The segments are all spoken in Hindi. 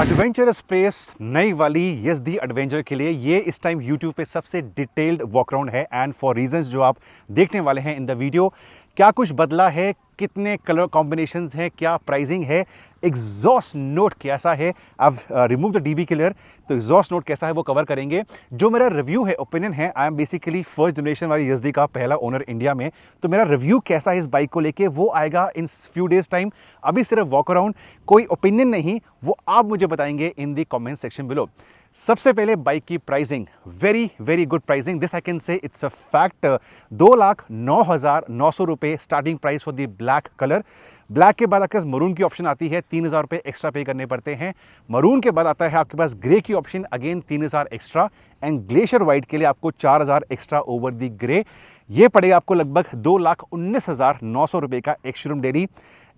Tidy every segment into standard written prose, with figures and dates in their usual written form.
एडवेंचर स्पेस नई वाली यज़दी एडवेंचर के लिए ये इस टाइम YouTube पे सबसे डिटेल्ड वॉकराउंड है एंड फॉर रीजंस जो आप देखने वाले हैं इन द वीडियो। क्या कुछ बदला है, कितने कलर कॉम्बिनेशंस हैं, क्या प्राइसिंग है, एग्जॉस्ट नोट कैसा है, अब रिमूव द डीबी किलर, तो एग्जॉस्ट नोट कैसा है वो कवर करेंगे। जो मेरा रिव्यू है, ओपिनियन है, I am basically first generation वाली यज़दी का पहला ओनर इंडिया में, तो मेरा रिव्यू कैसा है इस बाइक को लेके वो आएगा इन फ्यू डेज टाइम। अभी सिर्फ वॉक अराउंड, कोई ओपिनियन नहीं, वो आप मुझे बताएंगे in the comment section below. सबसे पहले बाइक की pricing, very very good pricing, this I can say it's a fact. 2,09,900 रुपये starting price for the black colour. Black के बाद आपके पास मरून की ऑप्शन आती है, 3,000 रुपये एक्स्ट्रा पे करने पड़ते हैं। मरून के बाद आता है आपके पास ग्रे की option, again 3,000 extra, and glacier white के लिए आपको 4,000 एक्स्ट्रा ओवर द ग्रे। ये पड़ेगा आपको लगभग 2,19,900 रुपये का एक्स शोरूम डेली।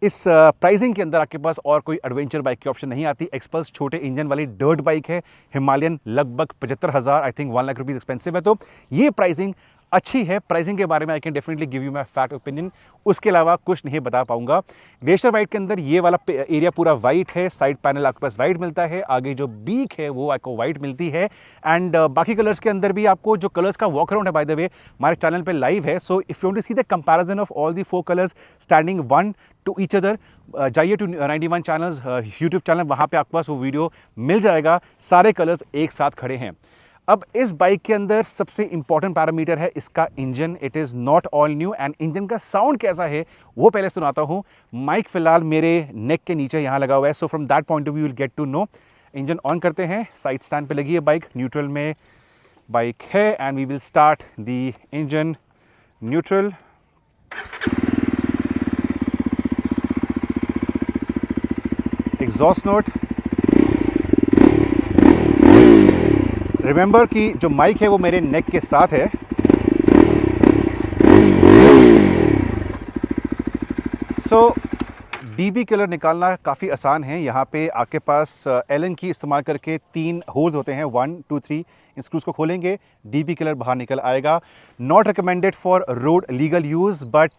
इस प्राइसिंग के अंदर आपके पास और कोई एडवेंचर बाइक की ऑप्शन नहीं आती। एक्सपल्स छोटे इंजन वाली डर्ट बाइक है, हिमालयन लगभग 75,000, I think 1 lakh rupees expensive है, तो ये प्राइसिंग अच्छी है। प्राइसिंग के बारे में I can definitely give you my fact opinion, उसके अलावा कुछ नहीं बता पाऊंगा। ग्लेशियर वाइट के अंदर ये वाला एरिया पूरा वाइट है, साइड पैनल आपके पास वाइट मिलता है, आगे जो बीक है वो आपको वाइट मिलती है, एंड बाकी कलर्स के अंदर भी आपको जो कलर्स का वॉक अराउंड है, बाय द वे हमारे चैनल पे लाइव है, so if you want to see the comparison of all the 4 colours standing one to each other, जाइए टू 91 चैनल्स यूट्यूब चैनल, वहाँ पे आपके पास वो वीडियो मिल जाएगा। सारे कलर्स एक साथ खड़े हैं। अब इस बाइक के अंदर सबसे इंपॉर्टेंट पैरामीटर है इसका engine. It is not all new, and engine का साउंड कैसा है वो पहले सुनाता हूँ। माइक फिलहाल मेरे नेक के नीचे यहाँ लगा हुआ है, so from that point of view will get to know. Engine on करते हैं, साइड स्टैंड पे लगी है बाइक, न्यूट्रल में बाइक है, and we will start the engine neutral. Exhaust note, remember कि जो माइक है वो मेरे नेक के साथ है। सो डीबी कलर निकालना काफ़ी आसान है। यहाँ पे आपके पास एलन की इस्तेमाल करके 3 होल्स होते हैं, 1 2 3, इन स्क्रूज को खोलेंगे, डीबी कलर बाहर निकल आएगा। Not recommended for road legal use, but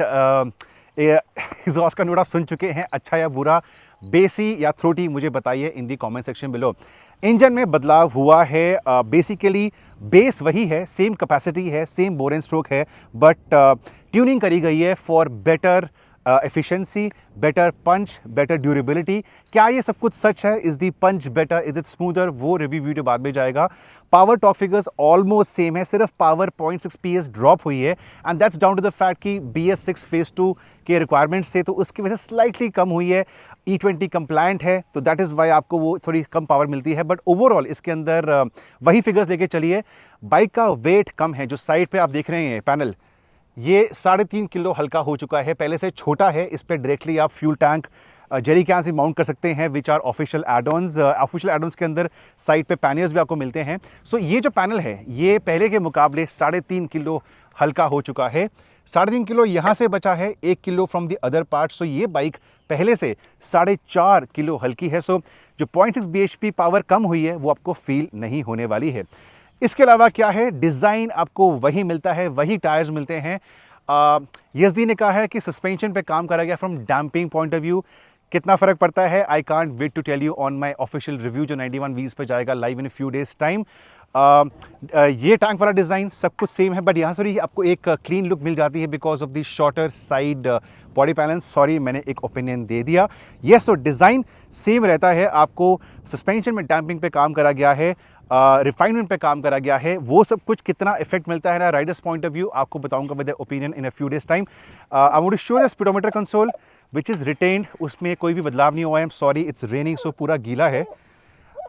exhaust का नोट आप सुन चुके हैं, अच्छा या बुरा, बेसी या थ्रोटी, मुझे बताइए in the comment section below. Engine में बदलाव हुआ है, बेसिकली बेस वही है, सेम कैपेसिटी है, सेम बोर एंड स्ट्रोक है, बट ट्यूनिंग करी गई है for better efficiency, better punch, better durability. क्या ये सब कुछ सच है? Is the punch better, is it smoother? वो रिव्यू वीडियो बाद में जाएगा। Power top figures almost same है, सिर्फ पावर 0.6 PS ड्रॉप हुई है, and that's down to the fact कि BS6 फेज 2 के रिक्वायरमेंट्स थे, तो उसकी वजह से स्लाइटली कम हुई है। E20 कंप्लायंट है, तो दैट इज़ वाई आपको वो थोड़ी कम पावर मिलती है, बट ओवरऑल इसके अंदर वही फिगर्स लेके चलिए। बाइक का वेट कम है, जो साइड पे आप देख रहे हैं पैनल, ये 3.5 किलो हल्का हो चुका है, पहले से छोटा है। इस पर डायरेक्टली आप फ्यूल टैंक जेरी कैन से माउंट कर सकते हैं, which are official addons. Official addons के अंदर साइड पे पैनियर्स भी आपको मिलते हैं। सो ये जो पैनल है ये पहले के मुकाबले 3.5 किलो हल्का हो चुका है। 3.5 किलो यहाँ से बचा है, 1 kilo from the other part. So ये बाइक पहले से 4.5 किलो हल्की है। सो जो 0.6 bhp पावर कम हुई है वो आपको फील नहीं होने वाली है। इसके अलावा क्या है, डिज़ाइन आपको वही मिलता है, वही टायर्स मिलते हैं। यज़दी ने कहा है कि सस्पेंशन पे काम करा गया from damping point of view. कितना फ़र्क पड़ता है, I can't wait to tell you on my official review जो 91 वीज पे जाएगा live in few days time. ये टैंक वाला डिज़ाइन सब कुछ सेम है, बट यहाँ से आपको एक क्लीन लुक मिल जाती है because of the shorter side body panel. Sorry, मैंने एक ओपिनियन दे दिया। येस, तो डिज़ाइन सेम रहता है। आपको सस्पेंशन में डैम्पिंग पे काम करा गया है, रिफाइनमेंट पे काम करा गया है, वो सब कुछ कितना इफेक्ट मिलता है ना राइडर्स पॉइंट ऑफ व्यू आपको बताऊंगा with opinion in a few days time. I want to show the speedometer console which is retained, उसमें कोई भी बदलाव नहीं हुआ है। I am sorry, it's raining so पूरा गीला है।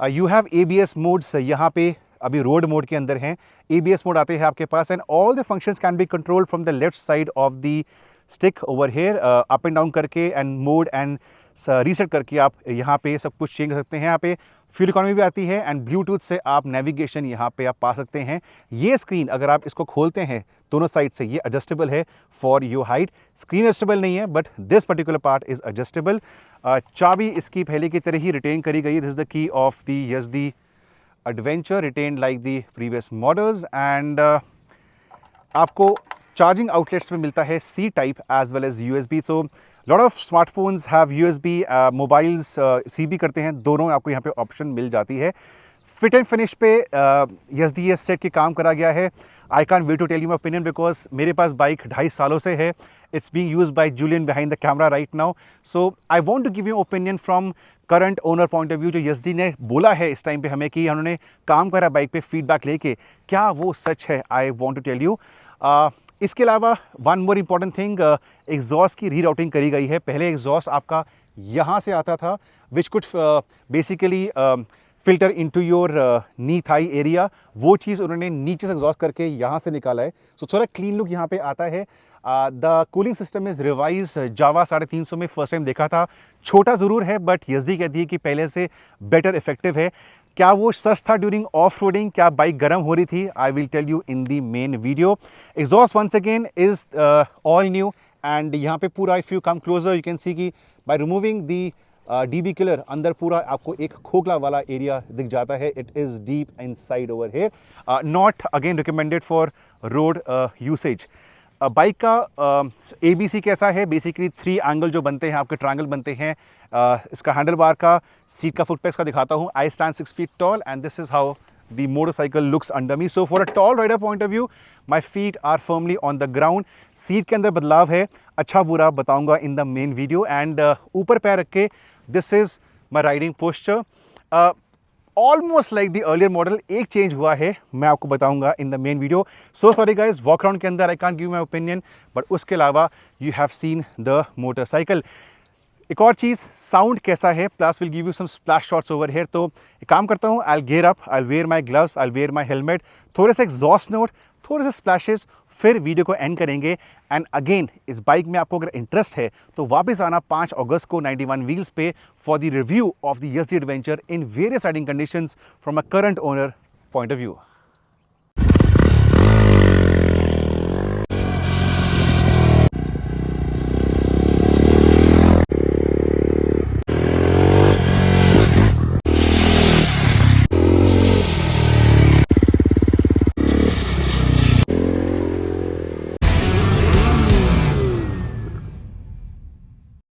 यू हैव ABS मोड्स, यहाँ पे अभी रोड मोड के अंदर हैं, ABS मोड आते हैं आपके पास, and all the functions can be controlled from the left side of the stick over here. Up and down करके एंड मोड एंड रीसेट करके आप यहाँ पे सब कुछ चेंज कर सकते हैं। यहाँ पे फ्यूल इकोनॉमी भी आती है, एंड ब्लूटूथ से आप नेविगेशन यहाँ पे आप पा सकते हैं। ये स्क्रीन अगर आप इसको खोलते हैं दोनों साइड से, ये एडजस्टेबल है for your height. Screen adjustable नहीं है, but this particular part is adjustable. चाबी इसकी पहले की तरह ही रिटेन करी गई है। This is the key of the Yezdi adventure, retain like the previous models, and आपको चार्जिंग आउटलेट्स में मिलता है C type as well as USB। तो lot of smartphones have USB, mobiles CB करते हैं, दोनों आपको यहाँ पे ऑप्शन मिल जाती है। फिट एंड फिनिश पे YesDS सेट के काम करा गया है। I can wait to tell you my opinion because मेरे पास बाइक 2.5 सालों से है। It's being used by Julian behind the camera right now, so I want to give you opinion from current owner point of view. जो YesD ने बोला है इस टाइम पे हमें कि उन्होंने काम करा बाइक पे, फीडबैक लेके, क्या वो सच है? I want to tell you. इसके अलावा one more important thing, exhaust की रीराउटिंग करी गई है। पहले एग्जॉस्ट आपका यहाँ से आता था, which could basically filter into your knee thigh area. वो चीज़ उन्होंने नीचे से एग्जॉस्ट करके यहाँ से निकाला है, सो थोड़ा क्लीन लुक यहाँ पे आता है। The cooling system is revise. Jawa 350 में फर्स्ट टाइम देखा था, छोटा ज़रूर है बट YesD कहती है कि पहले से बेटर इफेक्टिव है। क्या वो सच था ड्यूरिंग ऑफ रोडिंग? क्या बाइक गर्म हो रही थी? I will tell you in the main video. Exhaust once again is all new and यहाँ पे पूरा, if you come closer you can see कि by removing the DB killer अंदर पूरा आपको एक खोखला वाला एरिया दिख जाता है। It is deep inside over here, not again recommended for road usage. Bike का ABC कैसा है? बेसिकली 3 एंगल जो बनते हैं, आपके ट्रायंगल बनते हैं। इसका हैंडल बार का, सीट का, फुटपैक्स का दिखाता हूँ। I stand 6 feet tall and this is how the motorcycle looks under me. So for a tall rider point of view, my feet are firmly on the ground. Seat के अंदर बदलाव है, अच्छा बुरा बताऊंगा in the main video. And ऊपर पैर रख के, this is my riding posture, almost like the earlier model. एक चेंज हुआ है, मैं आपको बताऊंगा in the main video. So sorry guys, walk round के अंदर I can't give my opinion, but उसके अलावा you have seen the motorcycle. एक और चीज़, साउंड कैसा है, plus will give you some splash shots over here. तो एक काम करता हूँ, I gear up, I wear my gloves, I wear my helmet, थोड़े से एग्जॉस्ट नोट, थोड़े से स्प्लैशेस, फिर वीडियो को एंड करेंगे। एंड अगेन इस बाइक में आपको अगर इंटरेस्ट है तो वापस आना 5 अगस्त को 91 व्हील्स पे for the review of the YesD adventure in various riding conditions from a current owner point of view.